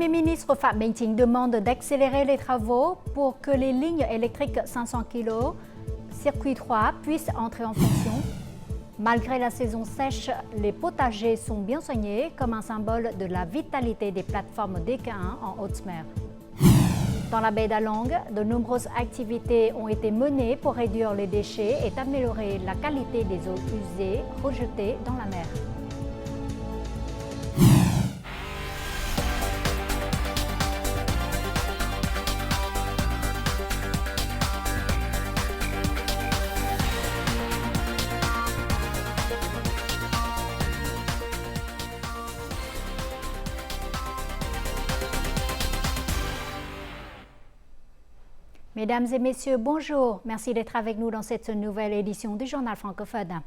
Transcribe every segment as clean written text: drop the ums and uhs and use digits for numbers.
Premier ministre Phạm Minh Chính demande d'accélérer les travaux pour que les lignes électriques 500 kV circuit 3 puissent entrer en fonction. Malgré la saison sèche, les potagers sont bien soignés comme un symbole de la vitalité des plateformes d'Équin en haute mer. Dans la baie d'Along, de nombreuses activités ont été menées pour réduire les déchets et améliorer la qualité des eaux usées rejetées dans la mer. Mesdames et messieurs, bonjour. Merci d'être avec nous dans cette nouvelle édition du Journal francophone.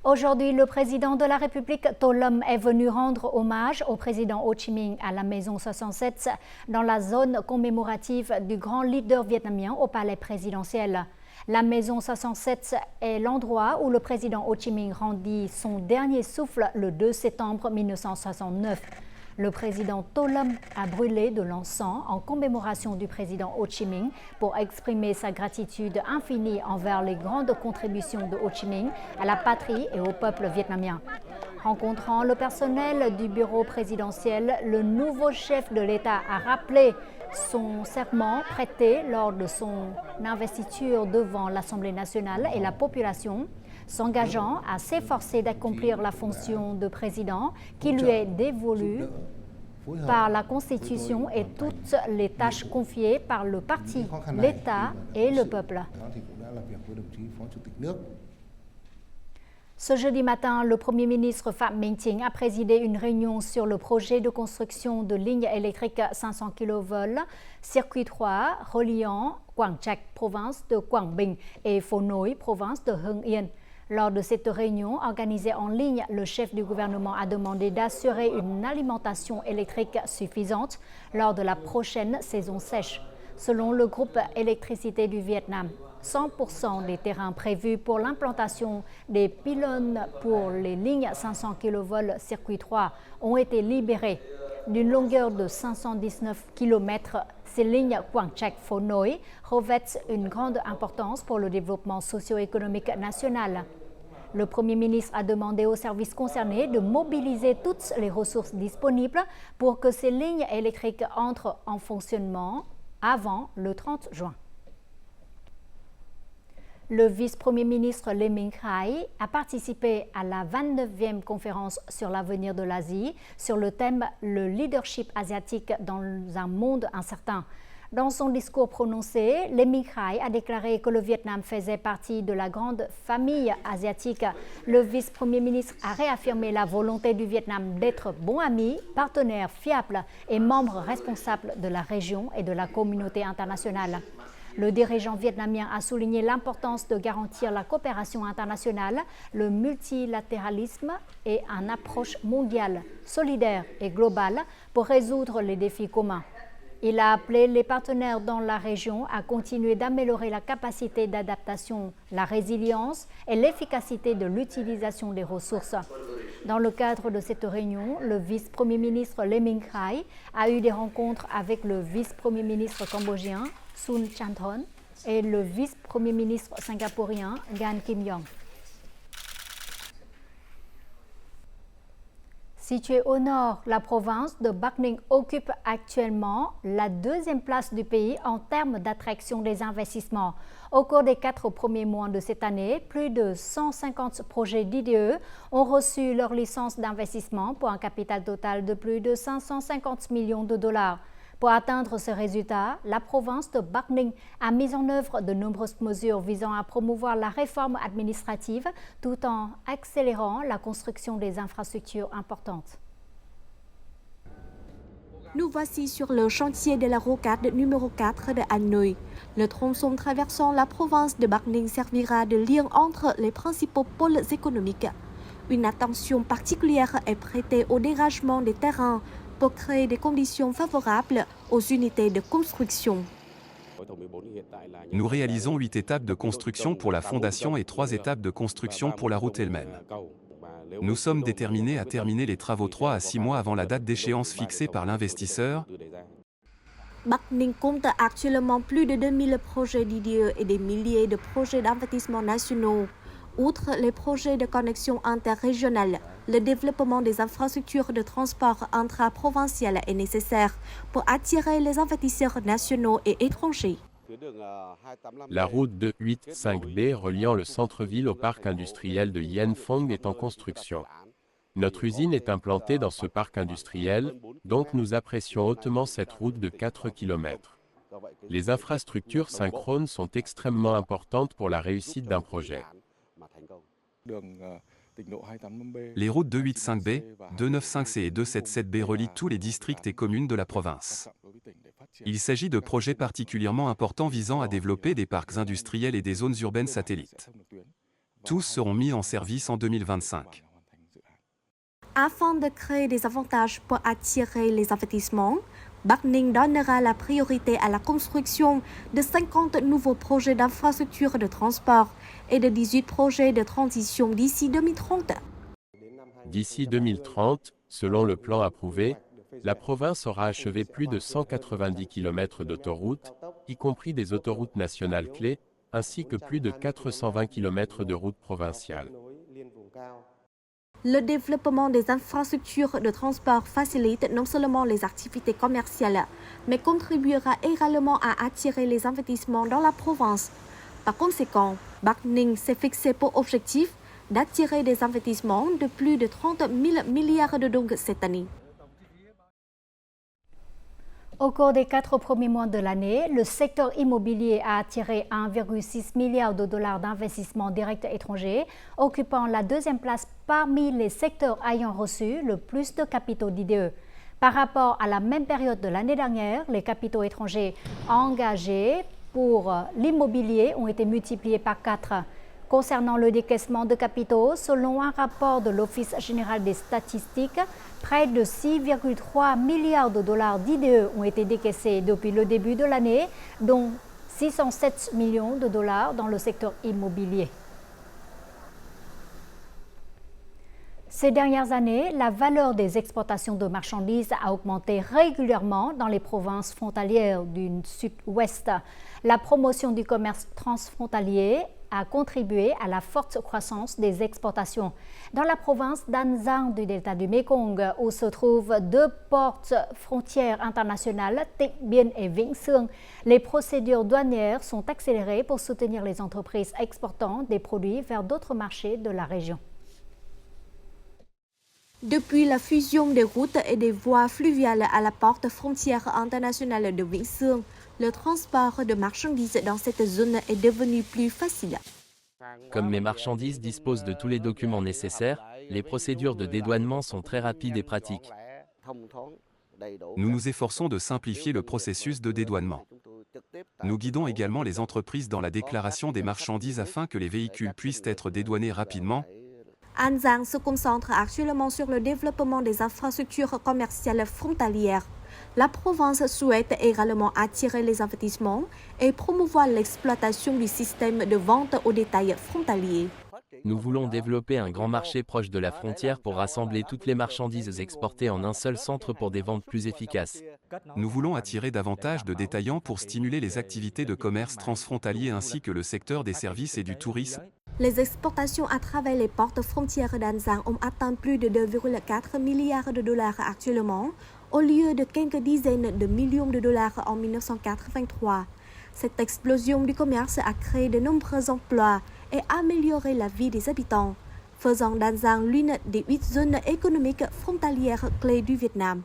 Aujourd'hui, le président de la République Tô Lâm est venu rendre hommage au président Ho Chi Minh à la Maison 67 dans la zone commémorative du grand leader vietnamien au palais présidentiel. La Maison 67 est l'endroit où le président Ho Chi Minh rendit son dernier souffle le 2 septembre 1969. Le président Tô Lâm a brûlé de l'encens en commémoration du président Ho Chi Minh pour exprimer sa gratitude infinie envers les grandes contributions de Ho Chi Minh à la patrie et au peuple vietnamien. Rencontrant le personnel du bureau présidentiel, le nouveau chef de l'État a rappelé son serment prêté lors de son investiture devant l'Assemblée nationale et la population, s'engageant à s'efforcer d'accomplir la fonction de président qui lui est dévolue par la Constitution et toutes les tâches confiées par le parti, l'État et le peuple. Ce jeudi matin, le Premier ministre Phạm Minh Chính a présidé une réunion sur le projet de construction de lignes électriques 500 kV, circuit 3 reliant Quảng Trạch, province de Quảng Bình, et Phố Nối, province de Hưng Yên. Lors de cette réunion organisée en ligne, le chef du gouvernement a demandé d'assurer une alimentation électrique suffisante lors de la prochaine saison sèche. Selon le groupe Électricité du Vietnam, 100% des terrains prévus pour l'implantation des pylônes pour les lignes 500 kV circuit 3 ont été libérés. D'une longueur de 519 km, ces lignes Quảng Trạch Phố Nối revêtent une grande importance pour le développement socio-économique national. Le Premier ministre a demandé aux services concernés de mobiliser toutes les ressources disponibles pour que ces lignes électriques entrent en fonctionnement avant le 30 juin. Le vice-premier ministre Lê Minh Khai a participé à la 29e conférence sur l'avenir de l'Asie sur le thème « Le leadership asiatique dans un monde incertain ». Dans son discours prononcé, Lê Minh Khai a déclaré que le Vietnam faisait partie de la grande famille asiatique. Le vice-premier ministre a réaffirmé la volonté du Vietnam d'être bon ami, partenaire fiable et membre responsable de la région et de la communauté internationale. Le dirigeant vietnamien a souligné l'importance de garantir la coopération internationale, le multilatéralisme et une approche mondiale, solidaire et globale pour résoudre les défis communs. Il a appelé les partenaires dans la région à continuer d'améliorer la capacité d'adaptation, la résilience et l'efficacité de l'utilisation des ressources. Dans le cadre de cette réunion, le vice-premier ministre Lê Minh Khai a eu des rencontres avec le vice-premier ministre cambodgien Sun Chanthon et le vice-premier ministre singapourien Gan Kim Yong. Située au nord, la province de Bắc Ninh occupe actuellement la deuxième place du pays en termes d'attraction des investissements. Au cours des 4 premiers mois de cette année, plus de 150 projets d'IDE ont reçu leur licence d'investissement pour un capital total de plus de 550 millions de dollars. Pour atteindre ce résultat, la province de Bắc Ninh a mis en œuvre de nombreuses mesures visant à promouvoir la réforme administrative tout en accélérant la construction des infrastructures importantes. Nous voici sur le chantier de la rocade numéro 4 de Hanoï. Le tronçon traversant la province de Bắc Ninh servira de lien entre les principaux pôles économiques. Une attention particulière est prêtée au dégagement des terrains pour créer des conditions favorables aux unités de construction. Nous réalisons 8 étapes de construction pour la fondation et 3 étapes de construction pour la route elle-même. Nous sommes déterminés à terminer les travaux 3 à 6 mois avant la date d'échéance fixée par l'investisseur. Bắc Ninh compte actuellement plus de 2000 projets d'IDE et des milliers de projets d'investissement nationaux. Outre les projets de connexion interrégionale, le développement des infrastructures de transport intra-provincial est nécessaire pour attirer les investisseurs nationaux et étrangers. La route 285B reliant le centre-ville au parc industriel de Yen Phong est en construction. Notre usine est implantée dans ce parc industriel, donc nous apprécions hautement cette route de 4 km. Les infrastructures synchrones sont extrêmement importantes pour la réussite d'un projet. Les routes 285B, 295C et 277B relient tous les districts et communes de la province. Il s'agit de projets particulièrement importants visant à développer des parcs industriels et des zones urbaines satellites. Tous seront mis en service en 2025. Afin de créer des avantages pour attirer les investissements, Bắc Ninh donnera la priorité à la construction de 50 nouveaux projets d'infrastructures de transport et de 18 projets de transition d'ici 2030. D'ici 2030, selon le plan approuvé, la province aura achevé plus de 190 km d'autoroutes, y compris des autoroutes nationales clés, ainsi que plus de 420 km de routes provinciales. Le développement des infrastructures de transport facilite non seulement les activités commerciales, mais contribuera également à attirer les investissements dans la province. Par conséquent, Bắc Ninh s'est fixé pour objectif d'attirer des investissements de plus de 30 000 milliards de dong cette année. Au cours des 4 premiers mois de l'année, le secteur immobilier a attiré 1,6 milliard de dollars d'investissements directs étrangers, occupant la deuxième place parmi les secteurs ayant reçu le plus de capitaux d'IDE. Par rapport à la même période de l'année dernière, les capitaux étrangers engagés pour l'immobilier ont été multipliés par 4. Concernant le décaissement de capitaux, selon un rapport de l'Office général des statistiques, près de 6,3 milliards de dollars d'IDE ont été décaissés depuis le début de l'année, dont 607 millions de dollars dans le secteur immobilier. Ces dernières années, la valeur des exportations de marchandises a augmenté régulièrement dans les provinces frontalières du sud-ouest. La promotion du commerce transfrontalier a contribué à la forte croissance des exportations. Dans la province d'An Giang du delta du Mekong, où se trouvent 2 portes frontières internationales, Tịnh Biên et Vĩnh Sương, les procédures douanières sont accélérées pour soutenir les entreprises exportant des produits vers d'autres marchés de la région. Depuis la fusion des routes et des voies fluviales à la porte frontière internationale de Vĩnh Sương, le transport de marchandises dans cette zone est devenu plus facile. Comme mes marchandises disposent de tous les documents nécessaires, les procédures de dédouanement sont très rapides et pratiques. Nous nous efforçons de simplifier le processus de dédouanement. Nous guidons également les entreprises dans la déclaration des marchandises afin que les véhicules puissent être dédouanés rapidement. An Giang se concentre actuellement sur le développement des infrastructures commerciales frontalières. La province souhaite également attirer les investissements et promouvoir l'exploitation du système de vente au détail frontalier. Nous voulons développer un grand marché proche de la frontière pour rassembler toutes les marchandises exportées en un seul centre pour des ventes plus efficaces. Nous voulons attirer davantage de détaillants pour stimuler les activités de commerce transfrontalier ainsi que le secteur des services et du tourisme. Les exportations à travers les portes frontières d'An Giang ont atteint plus de 2,4 milliards de dollars actuellement, au lieu de quelques dizaines de millions de dollars en 1983. Cette explosion du commerce a créé de nombreux emplois et amélioré la vie des habitants, faisant d'An Giang l'une des 8 zones économiques frontalières clés du Vietnam.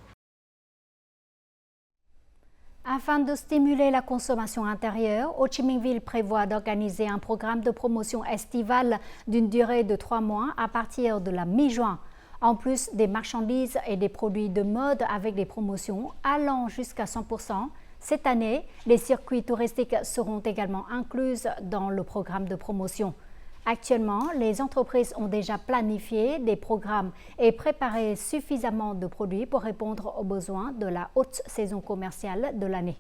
Afin de stimuler la consommation intérieure, Ho Chi Minh Ville prévoit d'organiser un programme de promotion estivale d'une durée de 3 mois à partir de la mi-juin. En plus des marchandises et des produits de mode avec des promotions allant jusqu'à 100%, cette année, les circuits touristiques seront également inclus dans le programme de promotion. Actuellement, les entreprises ont déjà planifié des programmes et préparé suffisamment de produits pour répondre aux besoins de la haute saison commerciale de l'année.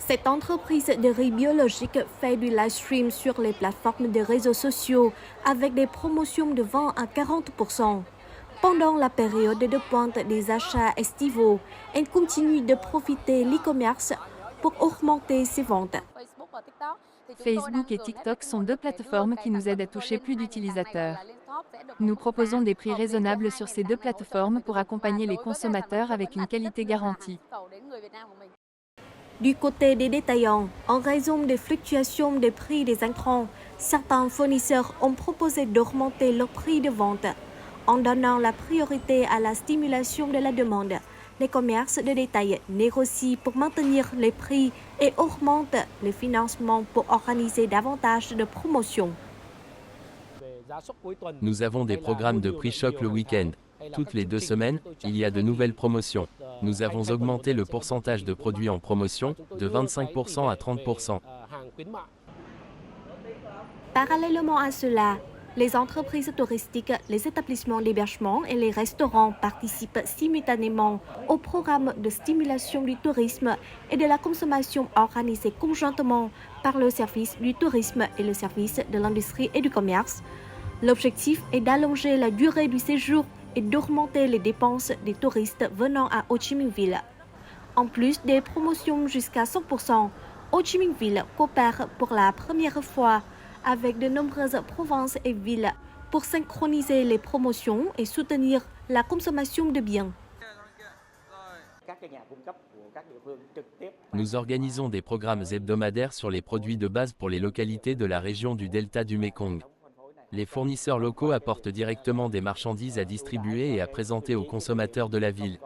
Cette entreprise de riz biologique fait du live stream sur les plateformes de réseaux sociaux avec des promotions de 20 à 40%. Pendant la période de pointe des achats estivaux, elle continue de profiter de l'e-commerce pour augmenter ses ventes. Facebook et TikTok sont deux plateformes qui nous aident à toucher plus d'utilisateurs. Nous proposons des prix raisonnables sur ces deux plateformes pour accompagner les consommateurs avec une qualité garantie. Du côté des détaillants, en raison des fluctuations des prix des intrants, certains fournisseurs ont proposé d'augmenter leur prix de vente. En donnant la priorité à la stimulation de la demande, les commerces de détail négocient pour maintenir les prix et augmentent les financements pour organiser davantage de promotions. Nous avons des programmes de prix choc le week-end. Toutes les 2 semaines, il y a de nouvelles promotions. Nous avons augmenté le pourcentage de produits en promotion de 25% à 30%. Parallèlement à cela, les entreprises touristiques, les établissements d'hébergement et les restaurants participent simultanément au programme de stimulation du tourisme et de la consommation organisé conjointement par le service du tourisme et le service de l'industrie et du commerce. L'objectif est d'allonger la durée du séjour et d'augmenter les dépenses des touristes venant à Ho Chi Minh Ville. En plus des promotions jusqu'à 100%, Ho Chi Minh Ville coopère pour la première fois avec de nombreuses provinces et villes pour synchroniser les promotions et soutenir la consommation de biens. Nous organisons des programmes hebdomadaires sur les produits de base pour les localités de la région du delta du Mékong. Les fournisseurs locaux apportent directement des marchandises à distribuer et à présenter aux consommateurs de la ville.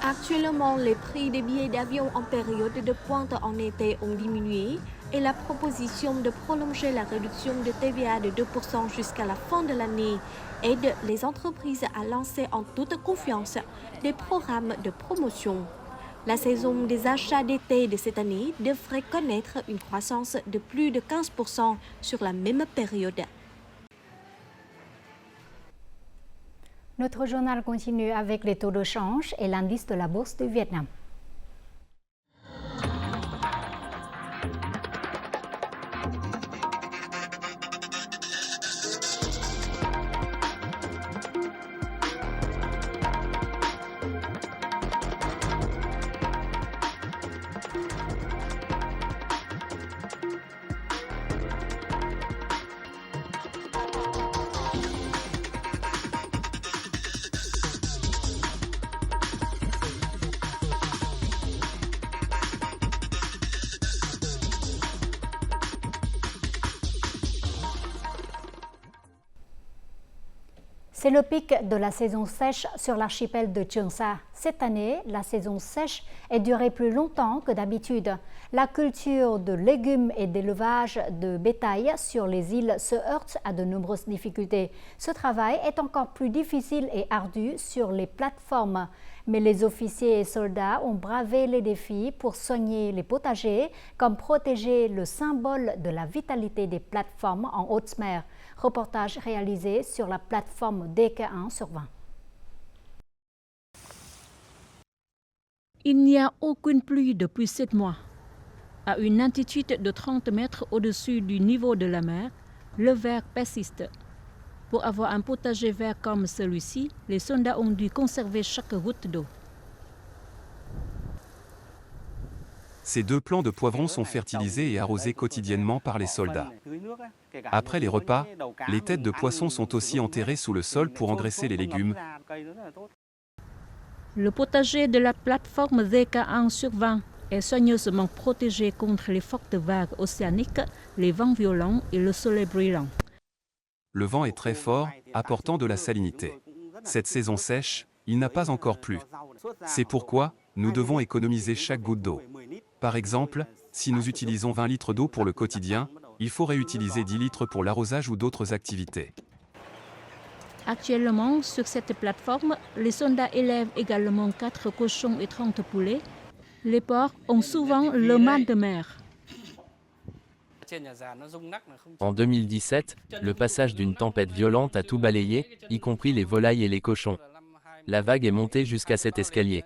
Actuellement, les prix des billets d'avion en période de pointe en été ont diminué et la proposition de prolonger la réduction de TVA de 2% jusqu'à la fin de l'année aide les entreprises à lancer en toute confiance des programmes de promotion. La saison des achats d'été de cette année devrait connaître une croissance de plus de 15% sur la même période. Notre journal continue avec les taux de change et l'indice de la bourse du Vietnam. C'est le pic de la saison sèche sur l'archipel de Trường Sa. Cette année, la saison sèche est durée plus longtemps que d'habitude. La culture de légumes et d'élevage de bétail sur les îles se heurte à de nombreuses difficultés. Ce travail est encore plus difficile et ardu sur les plateformes. Mais les officiers et soldats ont bravé les défis pour soigner les potagers, comme protéger le symbole de la vitalité des plateformes en haute mer. Reportage réalisé sur la plateforme DK1 sur 20. Il n'y a aucune pluie depuis 7 mois. À une altitude de 30 mètres au-dessus du niveau de la mer, le vert persiste. Pour avoir un potager vert comme celui-ci, les soldats ont dû conserver chaque goutte d'eau. Ces 2 plants de poivrons sont fertilisés et arrosés quotidiennement par les soldats. Après les repas, les têtes de poisson sont aussi enterrées sous le sol pour engraisser les légumes. Le potager de la plateforme DK1 sur 20 est soigneusement protégé contre les fortes vagues océaniques, les vents violents et le soleil brûlant. Le vent est très fort, apportant de la salinité. Cette saison sèche, il n'a pas encore plu. C'est pourquoi nous devons économiser chaque goutte d'eau. Par exemple, si nous utilisons 20 litres d'eau pour le quotidien, il faut réutiliser 10 litres pour l'arrosage ou d'autres activités. Actuellement, sur cette plateforme, les soldats élèvent également 4 cochons et 30 poulets. Les porcs ont souvent le mal de mer. En 2017, le passage d'une tempête violente a tout balayé, y compris les volailles et les cochons. La vague est montée jusqu'à cet escalier.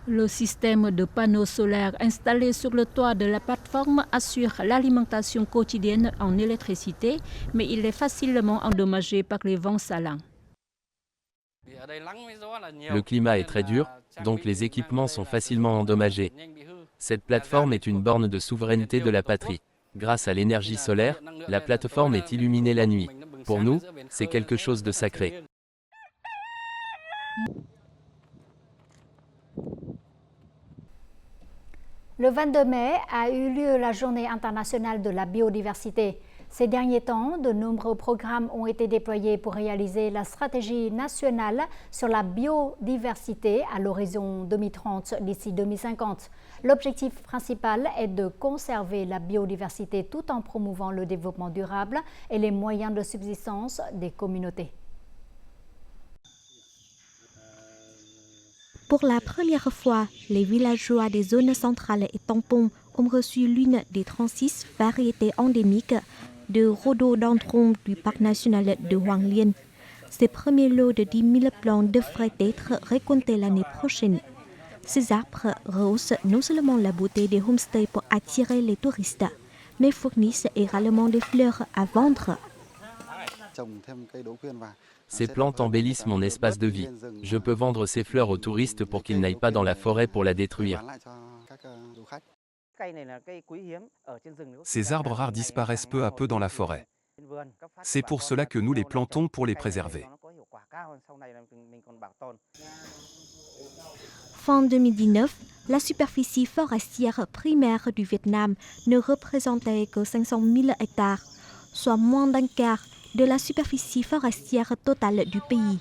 Le système de panneaux solaires installé sur le toit de la plateforme assure l'alimentation quotidienne en électricité, mais il est facilement endommagé par les vents salants. Le climat est très dur, donc les équipements sont facilement endommagés. Cette plateforme est une borne de souveraineté de la patrie. Grâce à l'énergie solaire, la plateforme est illuminée la nuit. Pour nous, c'est quelque chose de sacré. Le 22 mai a eu lieu la Journée internationale de la biodiversité. Ces derniers temps, de nombreux programmes ont été déployés pour réaliser la stratégie nationale sur la biodiversité à l'horizon 2030 d'ici 2050. L'objectif principal est de conserver la biodiversité tout en promouvant le développement durable et les moyens de subsistance des communautés. Pour la première fois, les villageois des zones centrales et tampons ont reçu l'une des 36 variétés endémiques de rhododendron du parc national de Hoang Lien. Ces premiers lots de 10 000 plants devraient être récoltés l'année prochaine. Ces arbres rehaussent non seulement la beauté des homestays pour attirer les touristes, mais fournissent également des fleurs à vendre. Ces plantes embellissent mon espace de vie. Je peux vendre ces fleurs aux touristes pour qu'ils n'aillent pas dans la forêt pour la détruire. Ces arbres rares disparaissent peu à peu dans la forêt. C'est pour cela que nous les plantons pour les préserver. Fin 2019, la superficie forestière primaire du Vietnam ne représentait que 500 000 hectares, soit moins d'un quart de la superficie forestière totale du pays.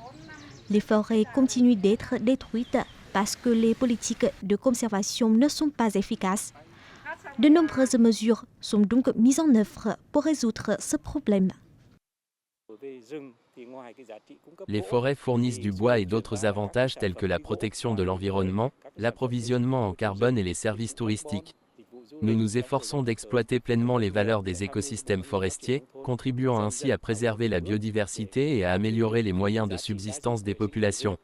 Les forêts continuent d'être détruites parce que les politiques de conservation ne sont pas efficaces. De nombreuses mesures sont donc mises en œuvre pour résoudre ce problème. Les forêts fournissent du bois et d'autres avantages tels que la protection de l'environnement, l'approvisionnement en carbone et les services touristiques. Nous nous efforçons d'exploiter pleinement les valeurs des écosystèmes forestiers, contribuant ainsi à préserver la biodiversité et à améliorer les moyens de subsistance des populations.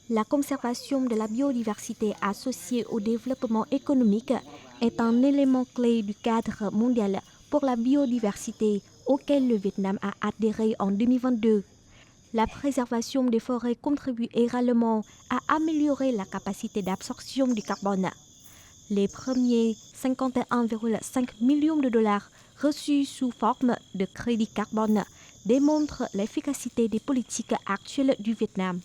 La conservation de la biodiversité associée au développement économique est un élément clé du cadre mondial pour la biodiversité auquel le Vietnam a adhéré en 2022. La préservation des forêts contribue également à améliorer la capacité d'absorption du carbone. Les premiers 51,5 millions de dollars reçus sous forme de crédit carbone démontrent l'efficacité des politiques actuelles du Vietnam.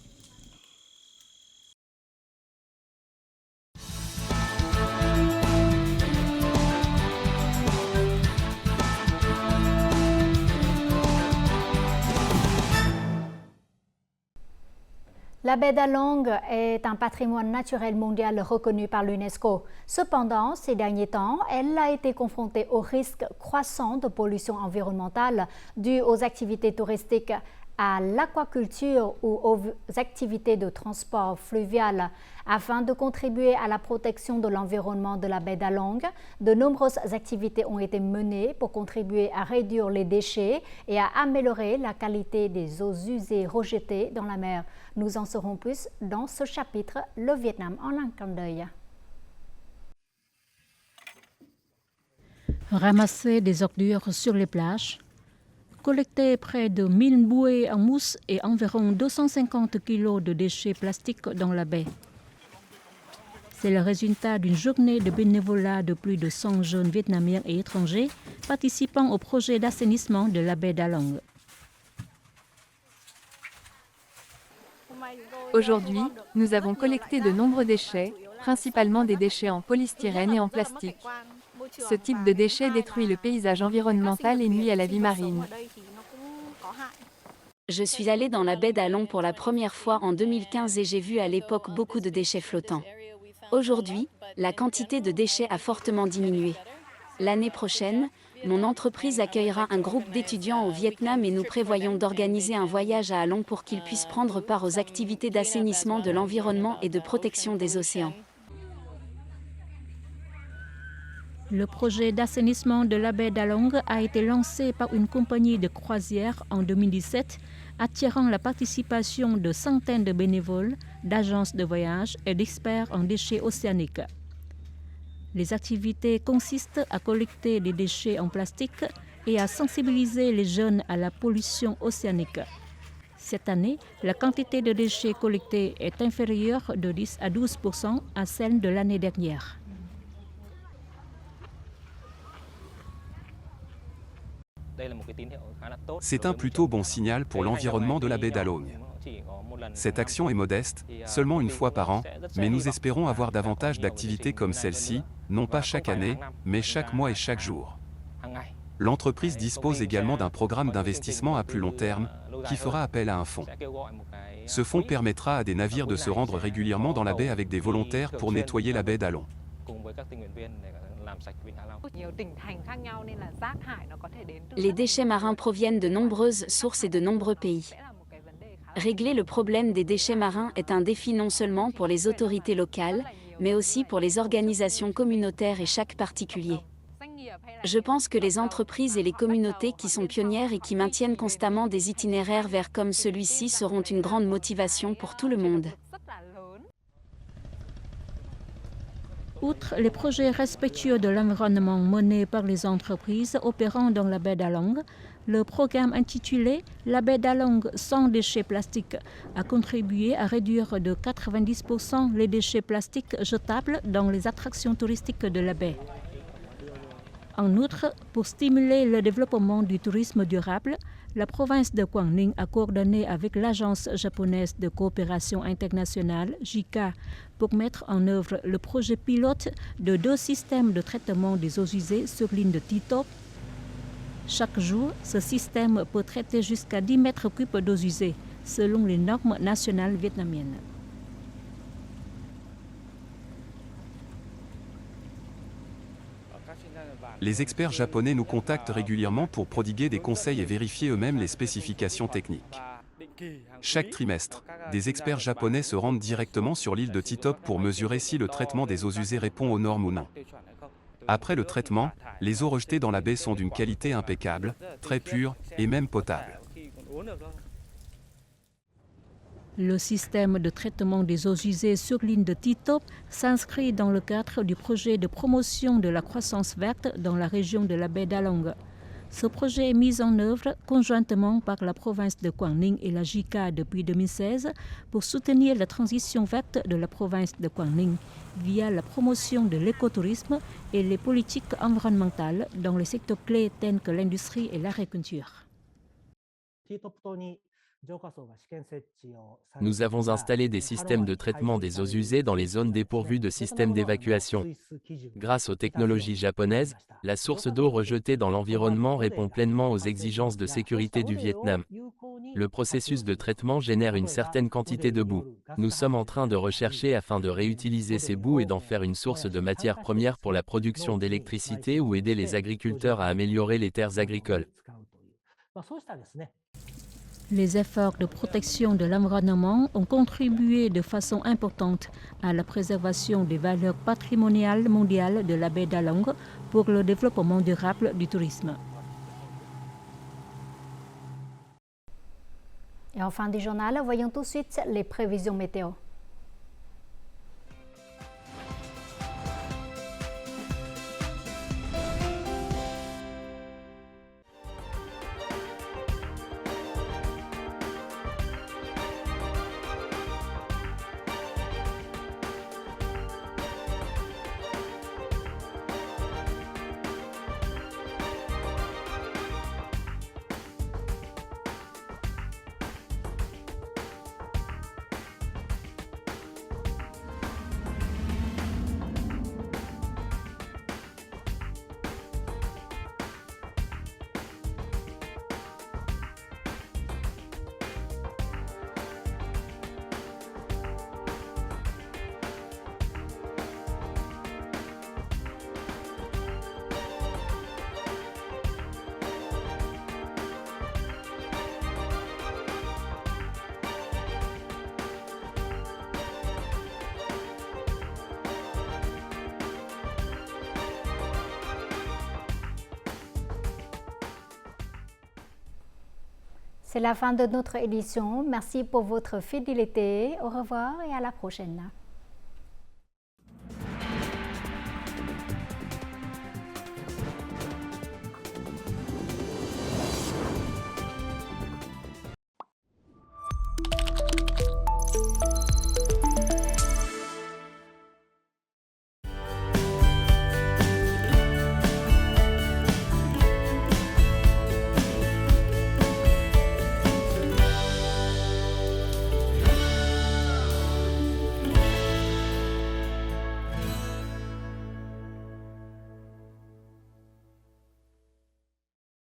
La baie d'Along est un patrimoine naturel mondial reconnu par l'UNESCO. Cependant, ces derniers temps, elle a été confrontée au risque croissant de pollution environnementale due aux activités touristiques, à l'aquaculture ou aux activités de transport fluvial. Afin de contribuer à la protection de l'environnement de la baie d'Along, de nombreuses activités ont été menées pour contribuer à réduire les déchets et à améliorer la qualité des eaux usées rejetées dans la mer. Nous en saurons plus dans ce chapitre, le Vietnam en un clin d'œil. Ramasser des ordures sur les plages, collecter près de 1000 bouées en mousse et environ 250 kg de déchets plastiques dans la baie. C'est le résultat d'une journée de bénévolat de plus de 100 jeunes vietnamiens et étrangers participant au projet d'assainissement de la baie d'Along. Aujourd'hui, nous avons collecté de nombreux déchets, principalement des déchets en polystyrène et en plastique. Ce type de déchets détruit le paysage environnemental et nuit à la vie marine. Je suis allée dans la baie d'Along pour la première fois en 2015 et j'ai vu à l'époque beaucoup de déchets flottants. Aujourd'hui, la quantité de déchets a fortement diminué. L'année prochaine, mon entreprise accueillera un groupe d'étudiants au Vietnam et nous prévoyons d'organiser un voyage à Along pour qu'ils puissent prendre part aux activités d'assainissement de l'environnement et de protection des océans. Le projet d'assainissement de la baie d'Along a été lancé par une compagnie de croisière en 2017 attirant la participation de centaines de bénévoles, d'agences de voyage et d'experts en déchets océaniques. Les activités consistent à collecter des déchets en plastique et à sensibiliser les jeunes à la pollution océanique. Cette année, la quantité de déchets collectés est inférieure de 10 à 12% à celle de l'année dernière. C'est un plutôt bon signal pour l'environnement de la baie d'Along. Cette action est modeste, seulement une fois par an, mais nous espérons avoir davantage d'activités comme celle-ci, non pas chaque année, mais chaque mois et chaque jour. L'entreprise dispose également d'un programme d'investissement à plus long terme, qui fera appel à un fonds. Ce fonds permettra à des navires de se rendre régulièrement dans la baie avec des volontaires pour nettoyer la baie d'Along. Les déchets marins proviennent de nombreuses sources et de nombreux pays. Régler le problème des déchets marins est un défi non seulement pour les autorités locales, mais aussi pour les organisations communautaires et chaque particulier. Je pense que les entreprises et les communautés qui sont pionnières et qui maintiennent constamment des itinéraires verts comme celui-ci seront une grande motivation pour tout le monde. Outre les projets respectueux de l'environnement menés par les entreprises opérant dans la baie d'Along, le programme intitulé « La baie d'Along sans déchets plastiques » a contribué à réduire de 90% les déchets plastiques jetables dans les attractions touristiques de la baie. En outre, pour stimuler le développement du tourisme durable, la province de Quảng Ninh a coordonné avec l'Agence japonaise de coopération internationale, JICA, pour mettre en œuvre le projet pilote de 2 systèmes de traitement des eaux usées sur l'île de Ti Top. Chaque jour, ce système peut traiter jusqu'à 10 mètres cubes d'eau usée, selon les normes nationales vietnamiennes. Les experts japonais nous contactent régulièrement pour prodiguer des conseils et vérifier eux-mêmes les spécifications techniques. Chaque trimestre, des experts japonais se rendent directement sur l'île de Ti Top pour mesurer si le traitement des eaux usées répond aux normes ou non. Après le traitement, les eaux rejetées dans la baie sont d'une qualité impeccable, très pure et même potable. Le système de traitement des eaux usées sur l'île de Ti Top s'inscrit dans le cadre du projet de promotion de la croissance verte dans la région de la baie d'Along. Ce projet est mis en œuvre conjointement par la province de Quảng Ninh et la JICA depuis 2016 pour soutenir la transition verte de la province de Quảng Ninh via la promotion de l'écotourisme et les politiques environnementales dans les secteurs clés tels que l'industrie et l'agriculture. Nous avons installé des systèmes de traitement des eaux usées dans les zones dépourvues de systèmes d'évacuation. Grâce aux technologies japonaises, la source d'eau rejetée dans l'environnement répond pleinement aux exigences de sécurité du Vietnam. Le processus de traitement génère une certaine quantité de boue. Nous sommes en train de rechercher afin de réutiliser ces boues et d'en faire une source de matière première pour la production d'électricité ou aider les agriculteurs à améliorer les terres agricoles. Les efforts de protection de l'environnement ont contribué de façon importante à la préservation des valeurs patrimoniales mondiales de la baie d'Along pour le développement durable du tourisme. Et en fin du journal, voyons tout de suite les prévisions météo. C'est la fin de notre édition. Merci pour votre fidélité. Au revoir et à la prochaine.